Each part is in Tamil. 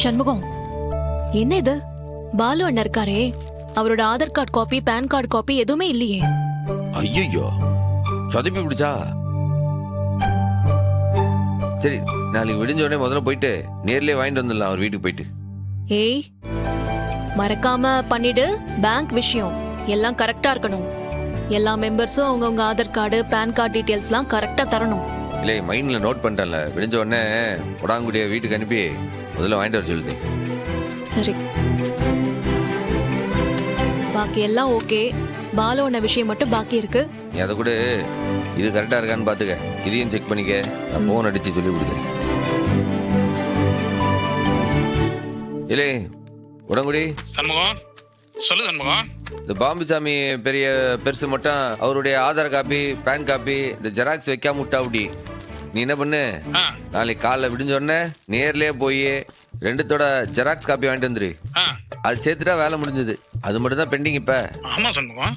சண்முகம், என்ன இது? பாலு அண்ணன் இருக்காரே, அவரோட Aadhaar card copy, PAN card copy எதுவுமே இல்லையே. ஐயோ, சொதப்பி பிடிச்சா. சரி, நாளைக்கு விடிஞ்ச உடனே முதல்ல போயிட்டு நேர்லயே வாங்கிட்டு வந்துடலாம் அவர் வீட்டுக்கு போயிட்டு. ஏய், மறக்காம பண்ணிடு. பேங்க் விஷயம் எல்லாம் கரெக்டா இருக்கணும். எல்லா மெம்பர்ஸும் அவங்கவுங்க ஆதார் கார்டு, பேன் கார்டு டீடைல்ஸ்லாம் கரெக்டா தரணும். இல்லை, மைண்ட்ல நோட் பண்ணிட்டேன்ல. விடிஞ்ச உடனே உடாங்குடிய வீட்டுக்கு அனுப்பி முதல்ல வாங்கிட்டு வர சொல்லுது. சரி, பாக்கி எல்லாம் ஓகே. பாலுவோட விஷயம் மட்டும் பாக்கி இருக்கு. நீ அதை கூட இது கரெக்டா இருக்கான்னு பாத்துக்க, இதையும் செக் பண்ணிக்க. நான் போன் அடிச்சு சொல்லி கொடுத்தேன். இல்லை உடங்குடி சண்முகம், சொல்லு சண்முகம். இந்த பாம்புசாமி பெரிய பெருசு மட்டும் அவருடைய ஆதார் காப்பி, பேன் காப்பி, இந்த ஜெராக்ஸ் வைக்காம விட்டா அப்படி. நீ என்ன பண்ணு, நாளைக்கு காலைல விடிஞ்ச உடனே நேர்லயே போய் ரெண்டுத்தோட ஜெராக்ஸ் காப்பி வாங்கிட்டு வந்துரு. அது சேர்த்துட்டா வேலை முடிஞ்சது. அது மட்டும் தான் பெண்டிங் இப்ப. ஆமா சண்முகம்.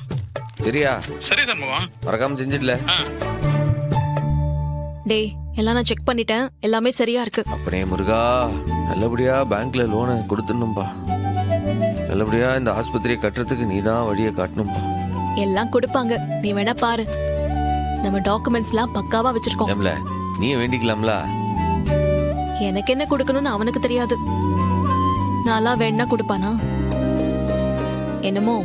சரியா? சரி சண்முகம், மறக்காம செஞ்சிடல. டேய், எல்லாம் நான் செக் பண்ணிட்டேன், எல்லாமே சரியா இருக்கு. அப்படியே முருகா, நல்லபடியா பேங்க்ல லோனை கொடுத்துடணும்பா. நல்லபடியா இந்த ஆஸ்பத்திரியை கட்டுறதுக்கு நீ தான் வழியை காட்டணும்பா. எல்லாம் கொடுப்பாங்க, நீ வேணா பாரு. நம்ம டாக்குமெண்ட்ஸ் எல்லாம் பக்காவா வச்சிருக்கோம். ஏம்ல, நீ வேண்டிக்கலாம்ல. எனக்கு என்ன கொடுக்கணும்னு அவனுக்கு தெரியாது. நான்லாம் வேணா கொடுப்பானா? என்னமோ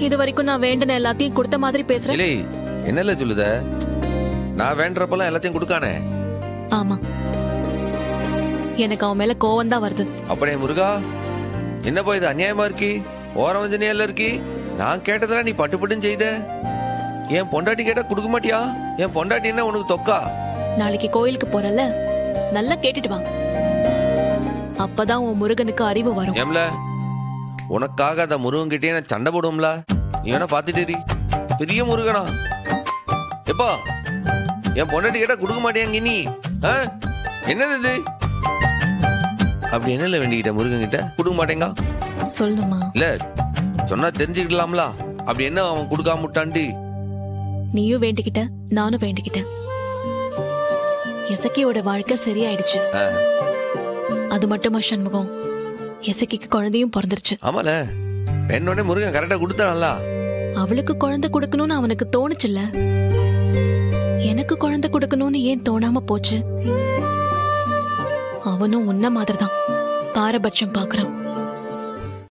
இது வரைக்கும் நான் வேண்டின எல்லாத்தையும் கொடுத்த மாதிரி பேசுறேன். இல்லை, என்னல சொல்லுத? நான் வேண்டறப்பெல்லாம் எல்லாத்தையும் கொடுக்கானே. ஆமா, எனக்கு அவன் மேல கோவம் தான் வருது. அப்படியே முருகா, என்ன போய் இது அநியாயமா இருக்கு? ஓரம் வஞ்சனையில இருக்கு. நான் கேட்டதெல்லாம் நீ பட்டுப்பட்டுன்னு செய்த. என் பொண்டாட்டி கேட்டா கொடுக்க மாட்டியா? என் பொண்டாட்டி என்ன உனக்கு தொக்கா? நாளைக்கு கோயிலுக்கு போறல, நல்லா கேட்டுட்டு வா. அப்பதான் உன் முருகனுக்கு அறிவு வரும். ஏம்ல, உனக்காக அந்த முருகன் கிட்டே நான் சண்டை போடுவோம்ல. நீ வேணா பாத்துட்டு பெரிய முருகனா. எப்பா என் பொண்டாட்டி கேட்டா கொடுக்க மாட்டேங்க நீ? என்னது இது? அப்படி என்னல வேண்டிக்கிட்ட முருகன் கிட்ட கொடுக்க மாட்டேங்க? சொல்லணுமா? இல்ல, சொன்னா தெரிஞ்சுக்கிடலாம்ல. அப்படி என்ன அவன் கொடுக்காம விட்டான்டி? நீயும் வேண்டிக்கிட்ட, நானும் வேண்டிக்கிட்டேன். எசக்கியோட வாழ்க்கை சரியாயிடுச்சு. அது மட்டுமா சண்முகம், எசக்கிக்கு குழந்தையும் பிறந்துருச்சு. ஆமால, பெண்ணோட முருகன் கரெக்டா கொடுத்தானல்ல. அவளுக்கு குழந்தை கொடுக்கணும்னு அவனுக்கு தோணுச்சுல்ல. எனக்கு குழந்தை கொடுக்கணும்னு ஏன் தோணாம போச்சு? அவனும் உன்ன மாதிரிதான் பாரபட்சம் பாக்குறான்.